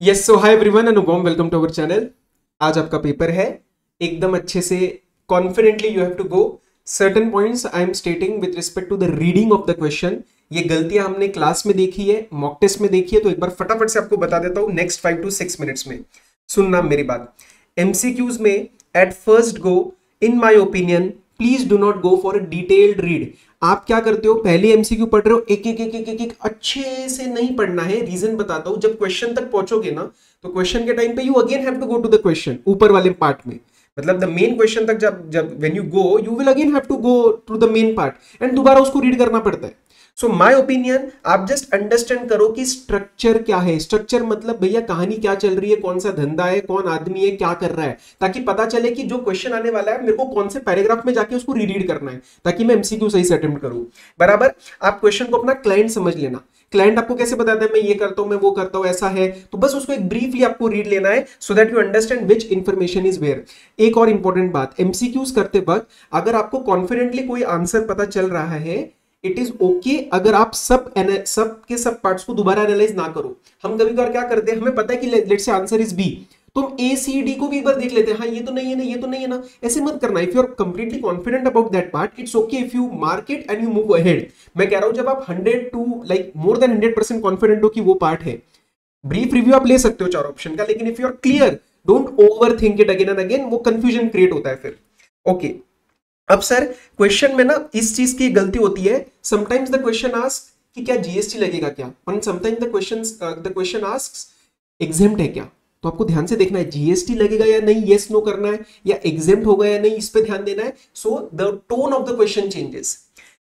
Yes so hi everyone and warm welcome to our channel. आज आपका paper है, एकदम अच्छे से confidently you have to go. Certain points I am stating with respect to the reading of the question. ये गलतियां हमने class में देखी है, मॉक टेस्ट में देखी है, तो एक बार फटाफट से आपको बता देता हूं नेक्स्ट 5 to 6 मिनट्स में। सुनना मेरी बात। एमसीक्यूज में at first go in my opinion please do not go for a detailed read. आप क्या करते हो, पहले एमसीक्यू पढ़ रहे हो, एक एक एक एक एक एक अच्छे से नहीं पढ़ना है। रीजन बताता हूं, जब क्वेश्चन तक पहुंचोगे ना तो क्वेश्चन के टाइम पे you again have to go to the question ऊपर वाले पार्ट में, मतलब द मेन क्वेश्चन तक जब जब when you go you will again have to go to the main part and दोबारा उसको रीड करना पड़ता है। सो माय ओपिनियन, आप जस्ट अंडरस्टैंड करो कि स्ट्रक्चर क्या है। स्ट्रक्चर मतलब भैया कहानी क्या चल रही है, कौन सा धंधा है, कौन आदमी है, क्या कर रहा है, ताकि पता चले कि जो क्वेश्चन आने वाला है मेरे को कौन से पैराग्राफ में जाके उसको रीड करना है, ताकि मैं एमसीक्यू सही से अटेम्प्ट करूं। बराबर। आप क्वेश्चन को अपना क्लाइंट समझ लेना। क्लाइंट आपको कैसे बताता है, मैं ये करता हूं, मैं वो करता हूं, ऐसा है, तो बस उसको एक ब्रीफली आपको रीड लेना है so that you understand which information is where. एक और इंपॉर्टेंट बात, एमसीक्यूज करते वक्त अगर आपको कॉन्फिडेंटली कोई आंसर पता चल रहा है, इट इज ओके अगर आप सब के सब पार्ट्स को दोबारा एनालाइज ना करो। हम कभी कभार क्या करते हैं, हमें पता है कि let's say answer is B, तो हम ए सी डी को भी एक बार देख लेते हैं, हाँ ये तो नहीं है ना, ये तो नहीं है ना। ऐसे मत करना। If you are completely confident about that part, it's okay if you mark it and you move ahead. मैं कह रहा हूं जब आप 100 to like more than 100% confident हो कि वो पार्ट है, ब्रीफ रिव्यू आप ले सकते हो 4 ऑप्शन का, लेकिन if you are clear don't overthink it again and again, वो कंफ्यूजन क्रिएट होता है फिर। ओके अब सर क्वेश्चन में ना इस चीज की गलती होती है, समटाइम्स द क्वेश्चन आस्क कि क्या जीएसटी लगेगा क्या, और sometimes the question asks exempt है क्या। तो आपको ध्यान से देखना है जीएसटी लगेगा या नहीं, यस नो करना है, या एग्जेम्प्ट होगा या नहीं, इस पे ध्यान देना है। So the tone of the question changes.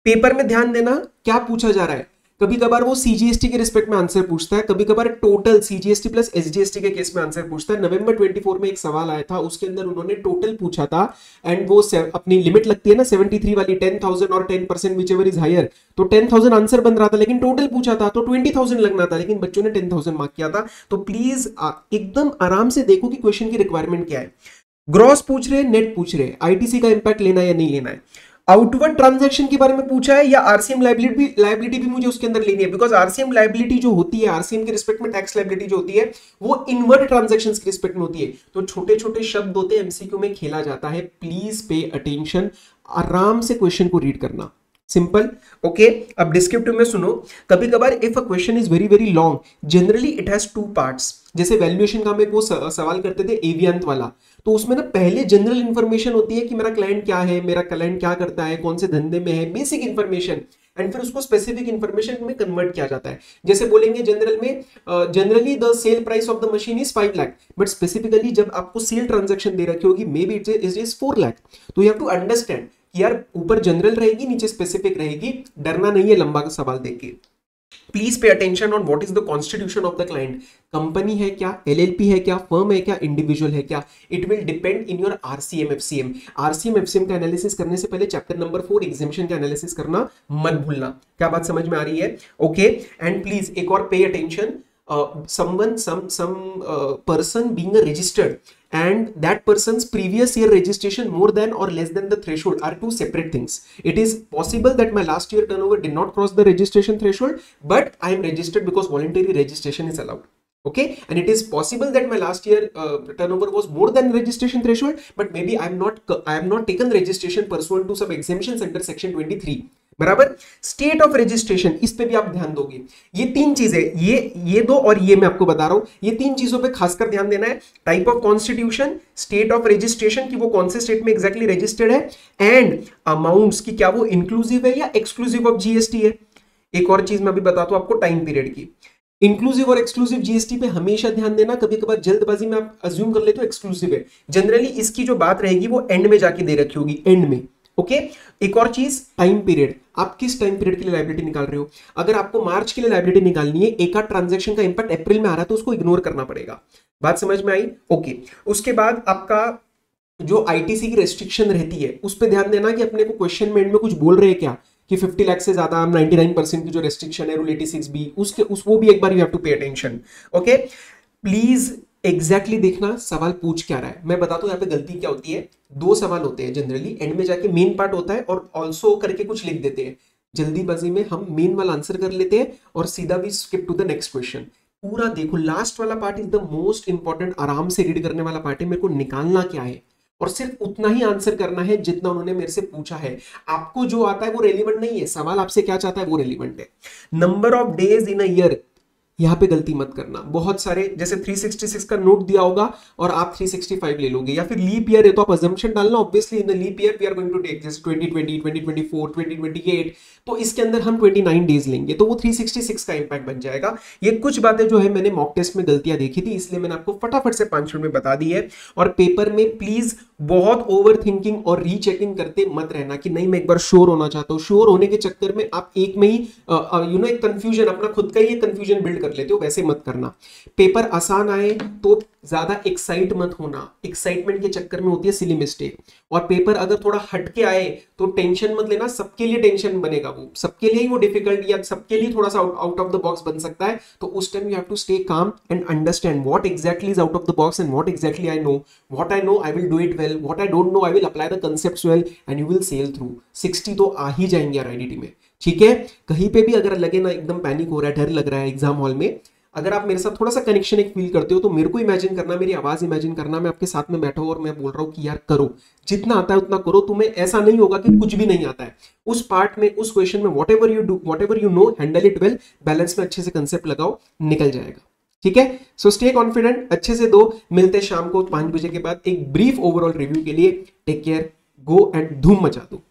Paper में ध्यान देना क्या पूछा जा रहा है। कभी कभार वो सीजीएसटी के रिस्पेक्ट में आंसर पूछता है, कभी कभार टोटल सीजीएसटी प्लस एसजीएसटी के केस में आंसर पूछता है। नवंबर 24 में एक सवाल आया था, उसके अंदर उन्होंने टोटल पूछा था एंड वो अपनी लिमिट लगती है ना 73 वाली, 10,000 और 10% विच एवर इज हायर, तो 10,000 आंसर बन रहा था, लेकिन टोटल पूछा था तो 20,000 लगना था, लेकिन बच्चों ने 10,000 मार्क किया था। तो प्लीज एकदम आराम से देखो कि क्वेश्चन की रिक्वायरमेंट क्या है। ग्रॉस पूछ रहे, नेट पूछ रहे, आईटीसी का इंपैक्ट लेना है या नहीं लेना है, आउटवर्ड ट्रांजैक्शन के बारे में पूछा है, या आरसीएम लायबिलिटी भी मुझे उसके अंदर लेनी है, बिकॉज आरसीएम लायबिलिटी जो होती है, आरसीएम के रिस्पेक्ट में टैक्स लायबिलिटी जो होती है वो इनवर्ड ट्रांजैक्शंस के रिस्पेक्ट में होती है। तो छोटे छोटे शब्द होते हैं, एमसीक्यू में खेला जाता है, प्लीज पे अटेंशन, आराम से क्वेश्चन को रीड करना, सिंपल। ओके अब डिस्क्रिप्टिव में सुनो। कभी कभार if a question is very very long, generally it has 2 parts. जैसे वैल्यूएशन का हम एक वो सवाल करते थे एवियंत वाला, तो उसमें ना पहले जनरल इंफॉर्मेशन होती है कि मेरा क्लाइंट क्या है, मेरा क्लाइंट क्या करता है, कौन से धंधे में है, बेसिक इंफॉर्मेशन, एंड फिर उसको स्पेसिफिक इंफॉर्मेशन में कन्वर्ट किया जाता है। जैसे बोलेंगे जनरल में, generally the sale price of the machine is 5 lakh, but specifically जब आपको सेल ट्रांजैक्शन दे रखी होगी, may be it is 4 lakh, तो यू हैव टू अंडरस्टैंड कि यार ऊपर जनरल रहेगी, नीचे स्पेसिफिक रहेगी, डरना नहीं है लंबा का सवाल देख के। Please pay attention on what is the constitution of the client. Company है क्या, एलएलपी है क्या, फर्म है क्या, इंडिविजुअल है क्या, it will depend in your RCM FCM. RCM FCM का एनालिसिस करने से पहले चैप्टर नंबर 4 एग्जामिशन का एनालिसिस करना मत भूलना। क्या बात समझ में आ रही है? ओके एंड प्लीज एक और pay attention, some person being a registered and that person's previous year registration more than or less than the threshold are two separate things. It is possible that my last year turnover did not cross the registration threshold, but I am registered because voluntary registration is allowed. Okay, and it is possible that my last year turnover was more than registration threshold, but maybe I am not taken registration pursuant to some exemptions under section 23. बराबर। State of registration, इस पे भी आप ध्यान दोगे। ये 3 चीजें, ये दो और ये मैं आपको बता रहा हूं, ये 3 चीजों पे खासकर ध्यान देना है। Type of constitution, state of registration कि वो कौन से स्टेट में एग्जैक्टली रजिस्टर्ड है, एंड अमाउंट्स की क्या वो इंक्लूसिव है या एक्सक्लूसिव ऑफ जीएसटी है। एक और चीज मैं अभी बताता हूं आपको, टाइम पीरियड की। इंक्लूसिव और एक्सक्लूसिव जीएसटी पे हमेशा ध्यान देना, कभी कभार जल्दबाजी में आप अज्यूम कर लेते हो एक्सक्लूसिव है, जनरली इसकी जो बात रहेगी वो एंड में जाके दे रखी होगी, एंड में। ओके एक और चीज, टाइम पीरियड, आप किस टाइम पीरियड के लिए लायबिलिटी निकाल रहे हो। अगर आपको मार्च के लिए लायबिलिटी निकालनी है, एक आध ट्रांजैक्शन का इंपैक्ट अप्रैल में आ रहा है, तो उसको इग्नोर करना पड़ेगा। बात समझ में आई? ओके उसके बाद आपका जो आईटीसी की रेस्ट्रिक्शन रहती है उस पर ध्यान देना कि अपने को क्वेश्चन में एंड में कुछ बोल रहे हैं क्या, कि 50 लाख से ज्यादा 99% की जो रेस्ट्रिक्शन है रूल 86B, वो भी एक बार you have to pay attention. Okay please exactly देखना सवाल पूछ क्या रहा है। मैं बताता हूं यहाँ पे गलती क्या होती है। 2 सवाल होते हैं जनरली, एंड में जाके मेन पार्ट होता है और ऑल्सो करके कुछ लिख देते हैं। जल्दीबाजी में हम मेन वाला आंसर कर लेते हैं और सीधा भी skip to the next question. पूरा देखो, लास्ट वाला part is the most important, आराम से रीड करने वाला पार्ट है। मेरे को निकालना क्या है और सिर्फ उतना ही आंसर करना है जितना उन्होंने मेरे से पूछा है। आपको जो आता है वो रेलिवेंट नहीं है, सवाल आपसे क्या चाहता है वो रेलिवेंट है। Number of days in a year, यहां पे गलती मत करना। बहुत सारे जैसे 366 का नोट दिया होगा और आप 365 ले लोगे, या फिर लीप ईयर है तो आप अजम्पशन डालना, obviously in the leap year we are going to take जैसे 2020, 2024, 2028, तो इसके अंदर हम 29 डेज लेंगे, तो वो 366 का इंपैक्ट बन जाएगा। ये कुछ बातें जो है मैंने मॉक टेस्ट में गलतियां देखी थी, इसलिए मैंने आपको फटाफट से 5 मिनट में बता दी है। और पेपर में प्लीज बहुत ओवर थिंकिंग और रीचेकिंग करते मत रहना कि नहीं मैं एक बार श्योर होना चाहता हूं। श्योर होने के चक्कर में आप एक में ही एक कंफ्यूजन, अपना खुद का ही कंफ्यूजन बिल्ड कर लेते हो, वैसे मत करना। पेपर आसान आए तो ज्यादा एक्साइट मत होना, एक्साइटमेंट के चक्कर में होती है सिली मिस्टेक। और पेपर अगर थोड़ा हटके आए तो टेंशन मत लेना, सबके लिए टेंशन बनेगा, वो सबके लिए ही वो डिफिकल्ट या सबके लिए थोड़ा सा आउट ऑफ द बॉक्स बन सकता है। तो उस time you have to stay calm and understand what exactly is out of the box and what exactly I know, what I know I will do it well, what I don't know I will apply the concepts well and you will sail through. 60 तो आ ही जाएंगे IIT में, ठीक है। कहीं पे भी अगर लगे ना एकदम पैनिक हो रहा है, डर लग रहा है एग्जाम हॉल में, अगर आप मेरे साथ थोड़ा सा कनेक्शन एक फील करते हो तो मेरे को इमेजिन करना, मेरी आवाज इमेजिन करना, मैं आपके साथ में बैठा हूं और मैं बोल रहा हूं कि यार करो, जितना आता है उतना करो। तुम्हें ऐसा नहीं होगा कि कुछ भी नहीं आता है उस पार्ट में, उस क्वेश्चन में। What ever you do, what ever you know, handle it well, balance में अच्छे से कंसेप्ट लगाओ, निकल जाएगा, ठीक है। सो स्टे कॉन्फिडेंट, अच्छे से दो। मिलते हैं शाम को 5 बजे के बाद एक ब्रीफ ओवरऑल रिव्यू के लिए। टेक केयर, गो एंड धूम मचा दो।